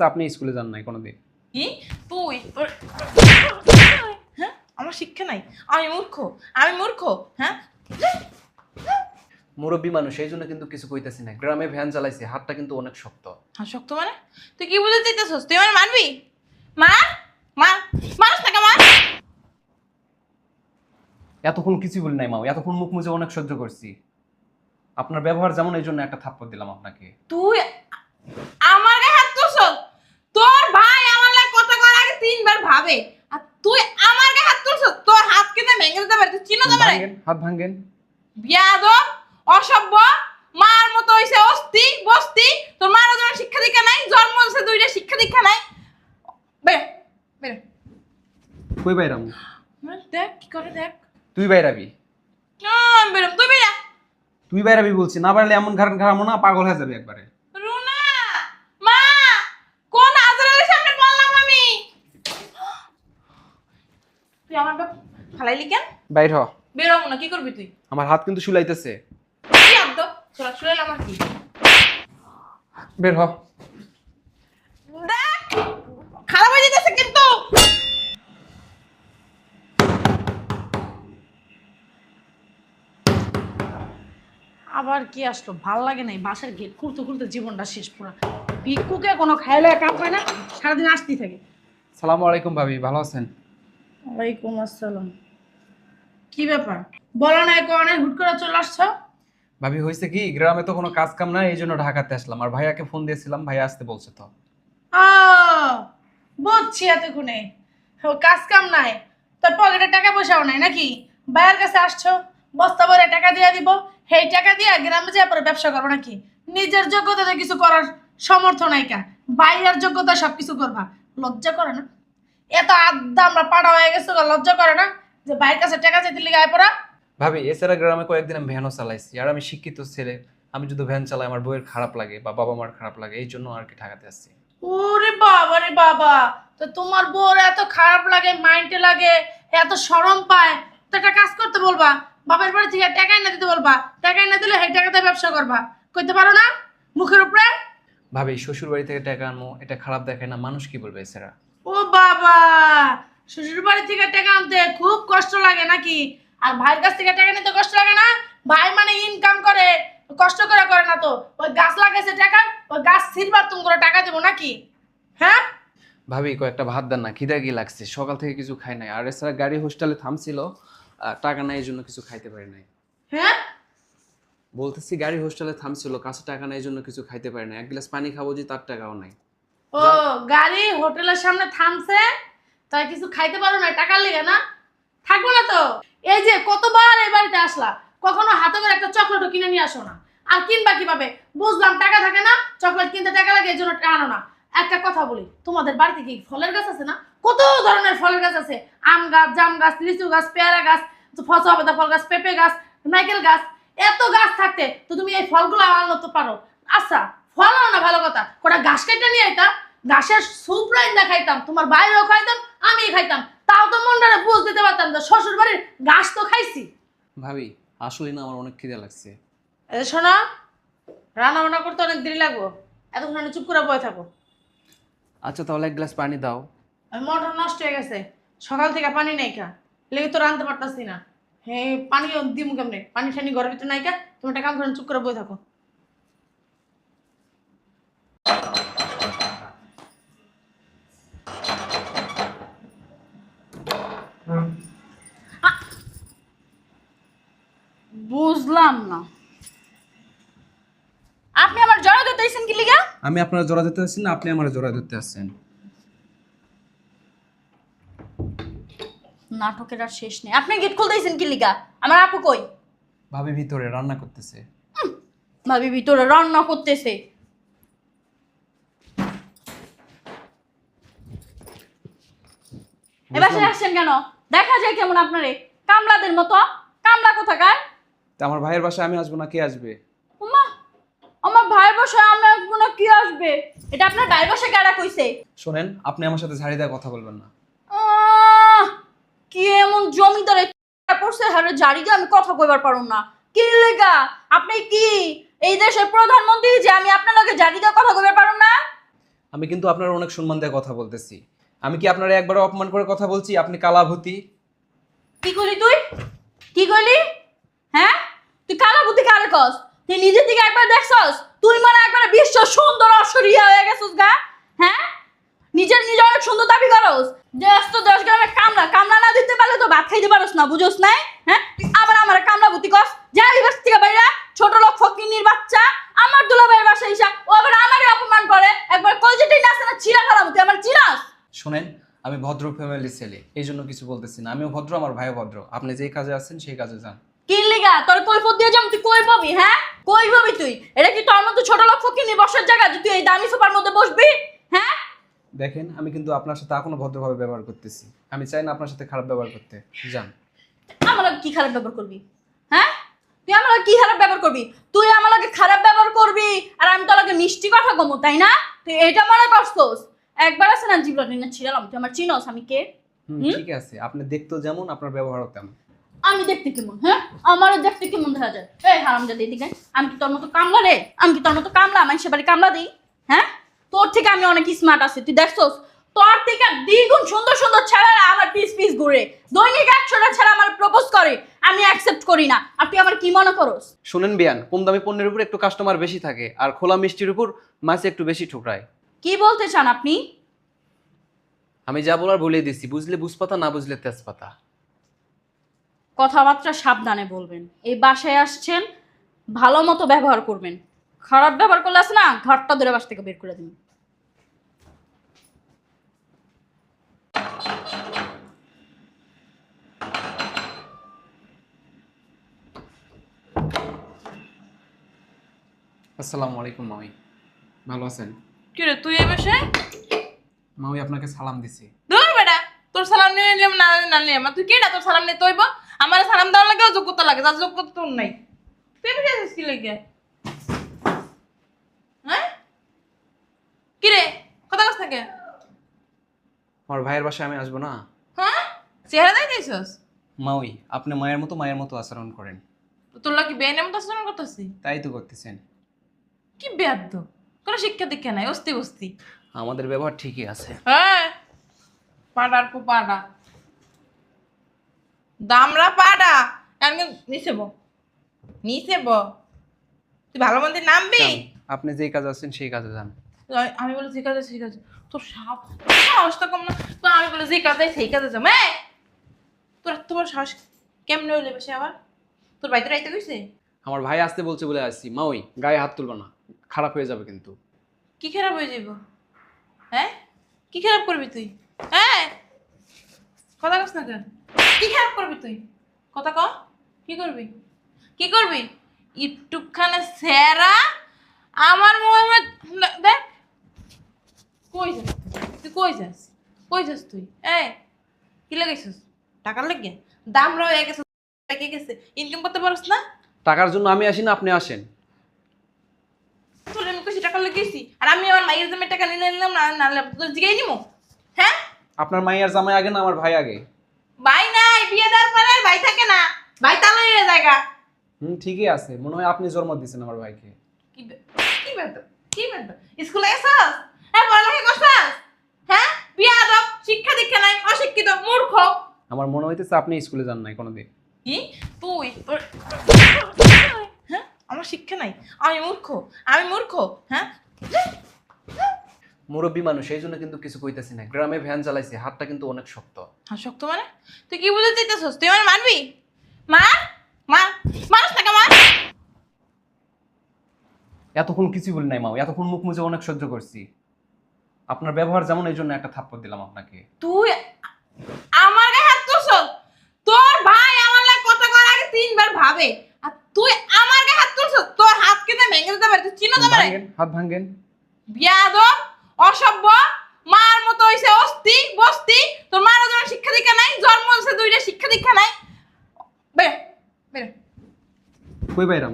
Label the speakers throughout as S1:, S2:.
S1: আসছে, আপনি স্কুলে যান নাই কোনোদিন।
S2: কি তুই হ্যাঁ আমার শিক্ষা নাই, আমি মূর্খ, আমি মূর্খ। হ্যাঁ
S1: মুরব্বী মানুষ, এই জন্য কিন্তু কিছু কইতেছি না। গ্রামে ভ্যান চালাইছে, হাতটা কিন্তু অনেক শক্ত।
S2: হ্যাঁ শক্ত মানে তুই কি বুঝতে চাইতেছস? তুই আমার মানবি? মা মা মানুষ টাকা মা।
S1: এতক্ষণ কিছুই বলি নাই মা, এতক্ষণ মুখ মুছে অনেক সহ্য করছি। আপনার ব্যবহার যেমন, এই জন্য একটা থাপ্পড় দিলাম আপনাকে।
S2: তুই আমার গায়ে হাত তুলছস? তোর ভাই আমার লাগে কথা করার আগে তিনবার ভাবে, আর তুই আমার গায়ে হাত তুলছস? তোর হাত কেটে ভেঙে দিতে পারি, তুই চিনো তো আমারে?
S1: ভাঙেন, হাত ভাঙেন।
S2: বিয়াদব, অসভ্য, মার মতো হইছে অস্তি বস্তি। তোর মার ওজন শিক্ষা দীক্ষা নাই, জন্ম হইছে দুইটা, শিক্ষা দীক্ষা নাই। বের বের
S1: কই বাইরাম?
S2: দেখ কি করে দেখ।
S1: তুই বাইরাবি।
S2: বেরম তুই বেরা।
S1: তুই বাইরাবি বলছি, না বাইরলে এমন ঘাড়ামো না, পাগল হয়ে যাবে একবারে।
S2: রুনা মা, কোন আজরালের সামনে বললাম আমি? তুই আমার বাপ ফালাইলি কেন?
S1: বাইর হ।
S2: বেরোবো না, কি করবি তুই?
S1: আমার হাত কিন্তু শুলাইতেছে।
S2: কি আব্দ তোরা শুনে আমার কি?
S1: বের হ।
S2: দেখ খারাপ হয়ে যেতেছে কিন্তু।
S3: আবার কি আসলো, ভাল লাগে নাই। বাসার গেট খুলতে খুলতে জীবনটা শেষ পুরা। ভিক্ষুকে কোনো খাইলে কাম হয় না, সারাদিন আসতেই থাকে।
S1: সালামু আলাইকুম ভাবি, ভালো আছেন?
S3: ওয়ালাইকুম আসসালাম। কি ব্যাপার বলো না, কোনে হুট করে চলে আসছো?
S1: ভাবি হয়েছে কি, গ্রামে তো কোনো কাজ কাম নাই, এই জন্য ঢাকাতে আসলাম। আর ভাইয়াকে ফোন দিয়েছিলাম, ভাইয়া আসতে বলছে তো।
S3: ও বুঝছি, এতক্ষণে কাজ কাম নাই, তোর পকেটে টাকা পয়সাও নাই নাকি? ভাইয়ের কাছে আসছো, বস্তা ভরে টাকা দিয়ে দিব, সেই টাকা দিয়ে গ্রামে যাওয়ার পরে ব্যবসা করবো নাকি? নিজের যোগ্যতাতে কিছু করার সমর্থ নাই কা, বাইরের যোগ্যতা সবকিছু করবা। লজ্জা করে না? এত আড্ডা আমরা পাড়া হয়ে গেছে, লজ্জা করে না যে ভাইয়ের কাছে টাকা চাইতে লিগে আয় পড়া?
S1: ভাবি এছাড়া গ্রামে কয়েকদিন আমি ভ্যানও চালাইছি, আর আমি শিক্ষিত ছেলে। আমি যদি ভ্যান চালাই, আমার বউয়ের খারাপ লাগে বা বাবা মার খারাপ লাগে, এই জন্য আর কি ঢাকাতে আসছি।
S3: ওরে বাবা রে বাবা, তো তোমার বউর এত খারাপ লাগে, মাইন্ডে লাগে, এত শরম পায়, তো একটা কাজ করতে বলবা, বাবার বাড়ি থেকে টাকা এনে দিতে বলবা, টাকা এনে দিলে সেই টাকাতে ব্যবসা করবা। কইতে পারো না মুখের উপরে?
S1: ভাবি শ্বশুর বাড়ি থেকে টাকা আনবো, এটা খারাপ দেখায় না? মানুষ কি বলবে এছাড়া?
S3: ও বাবা, শ্বশুর বাড়ি থেকে টাকা আনতে খুব কষ্ট লাগে নাকি? আর ভাইয়ের কাছ থেকে টাকা নিতে কষ্ট লাগে না? ভাই মানে ইনকাম করে, কষ্ট করে করে না তো। ওই গাছ লাগাইছে টাকা, ওই গাছ ছিড়বার তুমি করে টাকা দেবো নাকি? হ্যাঁ
S1: ভাবি কয়েকটা ভাত দেন না, খিদা কি লাগছে, সকাল থেকে কিছু খাই নাই। আর এছাড়া গাড়ি হোস্টেলে থামছিল, টাকা নাই, এই জন্য কিছু খাইতে পারি নাই।
S3: হ্যাঁ
S1: বলতেছি গাড়ি হোস্টেলে থামছিল, কাছে টাকা নাই, এই জন্য কিছু খাইতে পারি না। এক গ্লাস পানি খাবো যে, তার টাকাও নাই।
S3: ও গাড়ি হোটেলের সামনে থামছে, তাই কিছু খাইতে পারো না, টাকা লেগে না? থাকবো না তো। এই যে কতবার এই বাড়িতে আসলা, কখনো হাতে করে একটা চকলেটও কিনে নিয়ে আসো না। আর কিনবা কিভাবে? বুঝলাম টাকা থাকে না, চকলেট কিনতে টাকা লাগে, এই জন্য আনো না। একটা কথা বলি, তোমাদের বাড়িতে কি ফলের গাছ আছে না? কত ধরনের ফলের গাছ আছে, আম গাছ, জাম গাছ, লিচু গাছ, পেয়ারা গাছ, ফসা ফল গাছ, পেঁপে গাছ, নারকেল গাছ। এত গাছ থাকতে তো তুমি এই ফলগুলো আনতে পারো। আচ্ছা ফল আনো না ভালো কথা, কটা ঘাস কেটে নিয়ে আইতা, ঘাসের স্যুপ রাইন্দা খাইতাম, তোমার বাইরেও খাইতাম, আমি খাইতাম। তাও তো মনটারে বুঝ দিতে পারতাম যে শ্বশুর বাড়ির ঘাস তো খাইছি।
S1: ভাবি আসলে না, আমার অনেক খিদা লাগছে।
S3: শোনো, রান্না বান্না করতে অনেক দেরি লাগবো, এতক্ষণ চুপ করে বয়ে থাকো।
S1: আচ্ছা তাহলে এক গ্লাস পানি দাও।
S3: মোটর নষ্ট হয়ে গেছে, সকাল থেকে পানি নাই খা, লেগে তো রাঁধতে পারতাছি না। হ্যাঁ পানি দিমু কেমনে? পানি ঠানি ঘরের ভিতরে নাই খা, তুমি একটা কাম করে চুপ করে বয়ে থাকো। বুঝলাম না,
S2: আপনি আমার জড়া ধরতেছেন কি লিগা?
S1: আমি আপনার জোড়া ধরতে আসছি না, আপনি আমার জোড়া ধরতে আসছেন।
S2: নাটকের আর শেষ নেই। আপনি গেট খুলতেছেন কি লিগা? আমার আপু কই?
S1: ভাবি ভিতরে রান্না করতেছে।
S2: ভাবি ভিতরে রান্না করতেছে। এবার আসছেন কেন? দেখা যায় কেমন আপনারে কামলাদের মতো? কামলা কোথাকার?
S1: তা আমার ভাইয়ের বাসায় আমি আসবো না, কে আসবে?
S2: ওমা, আমার ভাইয়ের বাসায় আমরা আসবো না, কি আসবে? এটা আপনার ভাইয়ের বাসায় কারা কইছে?
S1: শোনেন, আপনি আমার সাথে ঝাড়ি দেওয়া কথা বলবেন না।
S2: কি এমন জমিদারে পড়ছে হারে জারি আমি কথা কইবার পারুম না। কি লেগা? আপনি কি এই দেশের প্রধানমন্ত্রী যে আমি আপনার লগে জারি দিয়ে কথা কইবার পারুম না?
S1: আমি কিন্তু আপনার অনেক সম্মান দিয়ে কথা বলতেছি। আমি কি আপনার একবারও অপমান করে কথা বলছি? আপনি কালাভূতি।
S4: কি করলি তুই? কি করলি? হ্যাঁ, তুই কালাবুতি কারে কস? তুই নিজের দিকে একবার দেখছস? তুই মানে একবার বিশ্ব সুন্দর অসরিয়া হয়ে গেছস গা। হ্যাঁ, নিজের অনেক সুন্দর দাবি করস। দেশ তো 10 গ্রামের কামলা, কামলা না দিতে পারলে তো ভাত খাইতে পারস না, বুঝোস নাই? হ্যাঁ, তুই আবার আমার কামলাবুতি কস। যাই বাস থেকে বাইরা, ছোট লোক ফকিন্নির বাচ্চা, আমার দুলাভাইয়ের বাসায় এসে ও আবার আমারে অপমান করে। একবার কলজেটাই নাচে না ছিড়া ফেলাম, তুই আমার চিনাস?
S1: শোনেন, আমি ভদ্র ফ্যামিলির ছেলে, এই জন্য কিছু বলতেছি না। আমিও ভদ্র, আমার ভাইও ভদ্র। আপনি যেই কাজে আছেন সেই কাজে যান।
S4: কি লিগা তোর কৈফত দিয়ে যাম? তুই কই পাবি? হ্যাঁ, কই পাবি তুই? এটা কি তোর মতো ছোট লোক ফকিনি বসার জায়গা যে তুই এই দামি সোফার মধ্যে বসবি? হ্যাঁ,
S1: দেখেন, আমি কিন্তু আপনার সাথে এখনো ভদ্রভাবে ব্যবহার করতেছি। আমি চাই না আপনার সাথে খারাপ ব্যবহার করতে। যান।
S4: আমার লগে কি খারাপ ব্যবহার করবি? হ্যাঁ, তুই আমার লগে কি খারাপ ব্যবহার করবি? তুই আমার লগে খারাপ ব্যবহার করবি আর আমি তোর লগে মিষ্টি কথা কমু, তাই না? তুই এটা মনে করছস? একবার আছে না জীবনে না ছিড়ালাম, তুই আমার চিনস আমি কে?
S1: ঠিক আছে, আপনি দেখতেও যেমন, আপনার ব্যবহারও তেমন।
S4: আমি দেখতে কেমন? হ্যাঁ, আমারও দেখতে কেমন দেখা যায়? এই হারামজাদা এদিকে, আমি কি তোর মতো কামলা রে? আমি কি তোর মতো কামলা? মানুষের বাড়ি কামলা দিই? হ্যাঁ, তোর থেকে আমি অনেক স্মার্ট আছি, তুই দেখছস? তোর থেকে দ্বিগুণ সুন্দর সুন্দর ছেলেরা আমার পিস পিস ঘুরে, দৈনিক 100টা ছেলে আমার প্রপোজ করে, আমি অ্যাকসেপ্ট করি না। আর তুই আমার কি মনে করস?
S1: শুনেন বিয়ান, কম দামি পণ্যের উপর একটু কাস্টমার বেশি থাকে, আর খোলা মিষ্টির উপর মাছ একটু বেশি ঠুকরায়।
S4: কি বলতে চান আপনি?
S1: আমি যা বলার বলে দিছি, বুঝলে বুঝপাতা, না বুঝলে তেজপাতা।
S4: কথাবার্তা সাবধানে বলবেন। এই বাসায় আসছেন, ভালো মতো ব্যবহার করবেন। খারাপ ব্যবহার করলে আছে না, ঘরটা ধরে বাসা থেকে বের করে দিন।
S1: আসসালামু আলাইকুম মামি, ভালো আছেন?
S2: কি রে তুই এই বাসায়?
S1: মামি আপনাকে সালাম দিছি।
S2: ধর বেটা, তোর সালাম নিয়ে নিলাম না না নিলাম, তুই কেডা তোর সালাম নিতে হইব? আমার সালাম দেওয়ার লাগে যোগ্যতা লাগে, যার যোগ্যতা তোর নাই। তুই বেটা আসছিস কি লাগে? হ্যাঁ, কি রে কথা কস থাকে?
S1: আমার ভাইয়ের বাসায় আমি আসবো না?
S2: হ্যাঁ, চেহারা দেয় দিয়েছস?
S1: মাউই, আপনি মায়ের মতো আচরণ করেন।
S2: তোর লাগে বেআইনের মতো আচরণ করতেছি?
S1: তাই তো করতেছেন।
S2: কি বেয়াদ্দ, কোনো শিক্ষা দীক্ষা নাই, অস্তি বস্তি।
S1: আমাদের ব্যবহার ঠিকই আছে।
S2: হ্যাঁ, পাড়ার পো পাড়া, দামরা পাড়া। আমি নিচে ব, নিচে ব। তুই ভালো মন্দির নামবি?
S1: যান, আপনি যেই কাজে আছেন সেই কাজে যান।
S2: আমি বলে যে কাজে সেই কাজে, তোর সাহসটা কম না? তো আমি বলে যে কাজে সেই কাজে যাম। তোর তোমার সাহস কেমনে হইলে বেশি আবার? তোর বাড়িতে রাইতে গেছে?
S1: আমার ভাই আসতে বলছে বলে আসছি। মাউই, গায়ে হাত তুলবা না, খারাপ হয়ে যাবে কিন্তু।
S2: কি খারাপ হয়ে যাইব? হ্যাঁ, কি খারাপ করবি তুই? হ্যাঁ, কথা কস না কেন? কি খারাপ করবি তুই? কথা ক, কি করবি? কি করবি? ইউটিউব খানে সেরা আমার মোহাম্মদ দেখ। কই যাস তুই? কই যাস? কই যাস তুই? কি লাগাইছিস? টাকার লাগে দাম রয়ে গেছে, পেকে গেছে, ইনকাম করতে পারছ না?
S1: টাকার জন্য আমি আসি না, আপনি আসেন।
S2: তোর আমি কইছি টাকা লেগেছি, আর আমি আমার মায়ের জন্য টাকা নিয়ে নিলাম না, না নিলাম তোর জিগাই নিমু? হ্যাঁ,
S1: আপনার মাইয়ার জামাই আগে না আমার ভাই আগে?
S2: ভাই নাই, বিয়ে দেওয়ার পরে আর ভাই থাকে না, ভাই তাহলে জায়গা।
S1: ঠিকই আছে, মনে হয় আপনি জন্ম দিয়েছেন আমার ভাইকে।
S2: কি কি ব্যাপার? কি ব্যাপার? স্কুলে এসেছস? হ্যাঁ, পড়ালেখা করছস? হ্যাঁ, বিয়ে আদব, শিক্ষা দীক্ষা নাই, অশিক্ষিত মূর্খ।
S1: আমার মনে হইতেছে আপনি স্কুলে যান নাই কোনোদিন।
S2: কি তুই হ্যাঁ, আমার শিক্ষা নাই, আমি মূর্খ, আমি মূর্খ? হ্যাঁ,
S1: মুরব্বী মানুষ, এই জন্য কিন্তু কিছু কইতেছি না। গ্রামে ভ্যান চালাইছে, হাতটা কিন্তু অনেক শক্ত।
S2: হ্যাঁ শক্ত মানে? তুই কি বুঝতে চাইতেছস? তুই আমার মারবি? মার, মার, মারস টাকা মার।
S1: এতক্ষণ কিছুই বলি নাই মাও, এতক্ষণ মুখ মুছে অনেক সহ্য করছি। আপনার ব্যবহার যেমন, এই জন্য একটা থাপ্পড় দিলাম আপনাকে।
S2: তুই আমার গায়ে হাত তুলছস? তোর ভাই আমার লাগে কথা করার আগে 3 বার ভাবে, আর তুই আমার গায়ে হাত তুলছস? তোর হাত কেটে ভেঙে দিতে পারি, তুই চিনো তো আমারে?
S1: হাত ভাঙেন।
S2: বিয়াদব, অসভ্য, মার মতো হইছে অস্তি বস্তি। তোর মার ওজন শিক্ষা দীক্ষা নাই, জন্ম হইছে 2টা, শিক্ষা দীক্ষা নাই। বের বের।
S1: কই বাইরাম?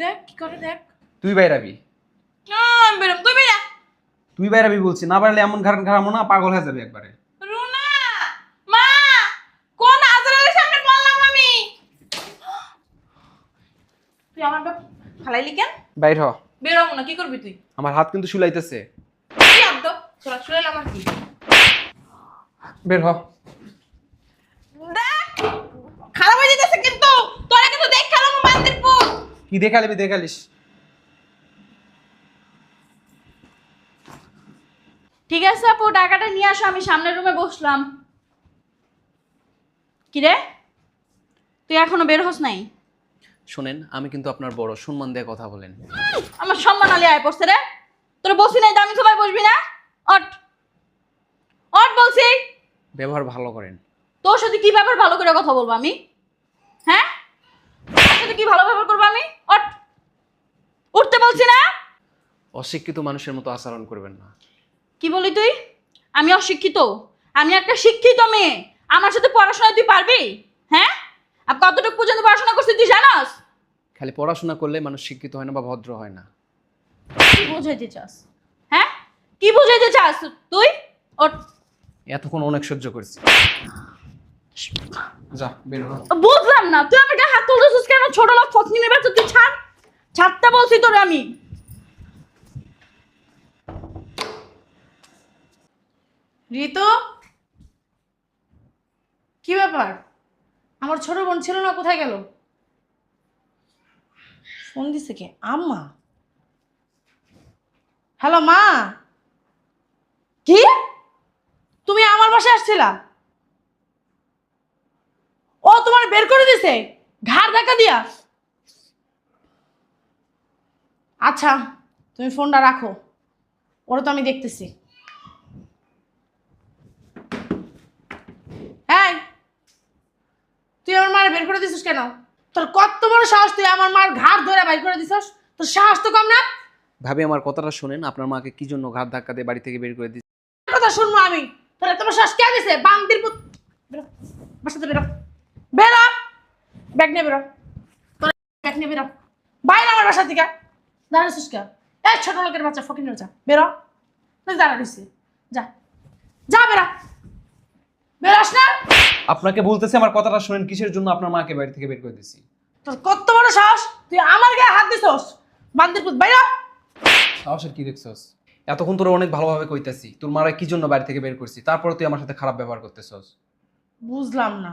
S2: দেখ কি করে, দেখ।
S1: তুই বাইরাবি।
S2: বেরম, তুই বেরা।
S1: তুই বাইরাবি বলছি, না পারলে এমন ঘাড়ামো না, পাগল হয়ে যাবে একবারে।
S2: রুনা, মা, কোন আজরালের সামনে বললাম আমি? তুই আমার বাপ ফালাইলি কেন?
S1: বাইর হ।
S2: বেরোবো না, কি করবি তুই?
S1: আমার হাত কিন্তু শুলাইতেছে।
S2: কি আব্দ তোরা শুনে আমার কি
S1: বের হ।
S2: দেখ খারাপ হয়ে যেতেছে কিন্তু তোরা কিন্তু দেখ খেলাম বান্দির পুত
S1: কি দেখালিবি দেখালিস।
S4: ঠিক আছে আপু, টাকাটা নিয়ে আসো, আমি সামনের রুমে বসলাম। কি রে, তুই এখনো বের হস নাই?
S1: শোনেন, আমি কিন্তু আপনার বড়, সম্মান দিয়ে কথা বলেন।
S4: আমার সম্মান আলী আয় পড়ছে রে। তোর বসি নাই, দামি সবাই বসবি না। অট অট বলছি।
S1: ব্যবহার ভালো করেন।
S4: তোর সাথে কি ব্যাপার ভালো করে কথা বলবো আমি? হ্যাঁ, তোর সাথে কি ভালো ব্যবহার করবো আমি? অট, উঠতে বলছি না।
S1: অশিক্ষিত মানুষের মতো আচরণ করবেন না।
S4: কি বলি তুই? আমি অশিক্ষিত? আমি একটা শিক্ষিত মেয়ে। আমার সাথে পড়াশোনা তুই পারবি? হ্যাঁ, আর কতটুকু পর্যন্ত পড়াশোনা করছিস তুই জানাস?
S1: খালি পড়াশোনা করলে মানুষ শিক্ষিত হয় না বা ভদ্র হয় না।
S4: কি বুঝাইতে চাস? হ্যাঁ, কি বুঝাইতে চাস তুই? ওঠ।
S1: এতক্ষণ অনেক সহ্য করছি, যা বের হ।
S4: বুঝলাম না, তুই আমার গায়ে হাত তুলতেছিস কেন? ছোট লোক ফকিনি নেবে তো, তুই ছাড়। ছাড়তে বলছি তোরে আমি।
S3: ঋতু, কি ব্যাপার? আমার ছোট বোন ছিল না, কোথায় গেল? ফোন দিছে কে? আম্মা? হ্যালো মা। কি? তুমি আমার বাসায় আসছিলা? ও তোমার বের করে দিছে ঘাড় ধাক্কা দিয়া? আচ্ছা, তুমি ফোনটা রাখো, ওরা তো আমি দেখতেছি। এই, তুই আমার মার বের করে দিছিস কেন? তোর কত বড় সাহস, তুই আমার মার ঘাড় ধরে বাইর করে দিছিস? তোর সাহস তো কম না?
S1: ভাবি, আমার কথাটা শুনেন। আপনার মাকে কি জন্য ঘাত ধাক্কা দিয়ে বাড়ি থেকে বের করে দিচ্ছে?
S3: কথা শুনবো আমি? তোর এত বড় সাহস কে দিছে? বান্দির পুত, বেরো বাসাতে, বেরো বেরো, ব্যাগ নিয়ে বেরো, তোর ব্যাগ নিয়ে বেরো বাইরে আমার বাসা থেকে। দাঁড়াছিস কে? এই ছোট লোকের বাচ্চা, ফকির বাচ্চা, বেরো। তুই দাঁড়া দিছি, যা যা, বেরো, বেরোস না?
S1: আপনাকে বলতেছি, আমার কথাটা শুনেন। কিসের জন্য আপনার মাকে বাড়ি থেকে বের করে দিছি?
S3: তোর কত বড় সাহস, তুই আমার গায়ে হাত দিছস? বান্দির পুত, বাইরে।
S1: সাহসের কি দেখছস? এতক্ষণ তোরা অনেক ভালোভাবে কইতাছি তোর মারা কি জন্য বাড়ি থেকে বের করছি, তারপরে তুই আমার সাথে খারাপ ব্যবহার করতেছস।
S3: বুঝলাম না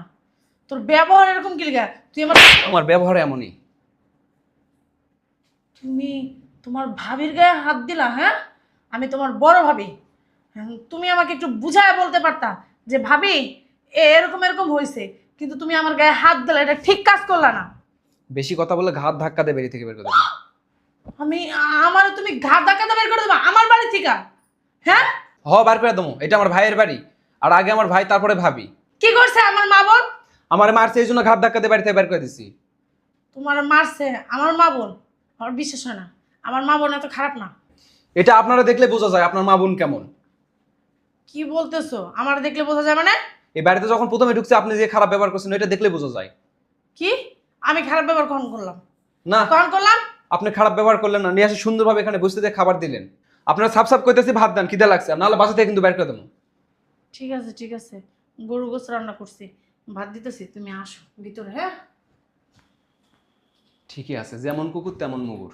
S3: তোর ব্যবহার এরকম কি লিগা? তুই
S1: আমার ব্যবহার এমনই।
S3: তুমি তোমার ভাবির গায়ে হাত দিলা? হ্যাঁ, আমি তোমার বড় ভাবি। তুমি আমাকে একটু বুঝায় বলতে পারতা যে ভাবি এরকম এরকম হয়েছে, কিন্তু তুমি আমার গায়ে হাত দিলা, এটা ঠিক কাজ করলা না।
S1: বেশি কথা বলে ঘাত ধাক্কা দিয়ে বাড়ি থেকে বের করে দেবো।
S3: আমি আমার তুমি ঘাট ধাক্কাতে বের করে দেবা আমার বাড়ি থেকে? হ্যাঁ,
S1: বার করে দেবো। এটা আমার ভাইয়ের বাড়ি, আর আগে আমার ভাই, তারপরে ভাবি।
S3: কি করছে আমার মা বোন?
S1: আমার মারছে, এই জন্য ঘাত ধাক্কা দিয়ে বাড়ি থেকে বের করে দিছি।
S3: তোমার মারছে আমার মা বোন? আমার বিশ্বাস হয় না, আমার মা বোন এত খারাপ না।
S1: এটা আপনারা দেখলে বোঝা যায় আপনার মা বোন কেমন।
S3: কি বলতেছো? আমার দেখলে বোঝা যাবে না?
S1: এই বাড়িতে যখন প্রথমে ঢুকছে আপনি যে খারাপ ব্যবহার করছেন, এটা দেখলে বোঝা যায়।
S3: কি আমি খারাপ ব্যবহার কখন করলাম?
S1: না,
S3: কখন করলাম?
S1: আপনি খারাপ ব্যবহার করলেন না। নিয়ে আসে সুন্দরভাবে এখানে বসতে দিয়ে খাবার দিলেন। আপনারা সাপ সাপ করতেছি, ভাত দেন, খিদে লাগছে, নাহলে বাসা থেকে কিন্তু বের করে দেবো।
S3: ঠিক আছে ঠিক আছে, গরু গোস রান্না করছি, ভাত দিতেছি, তুমি আসো ভিতরে। হ্যাঁ,
S1: ঠিকই আছে, যেমন কুকুর তেমন মুগুর।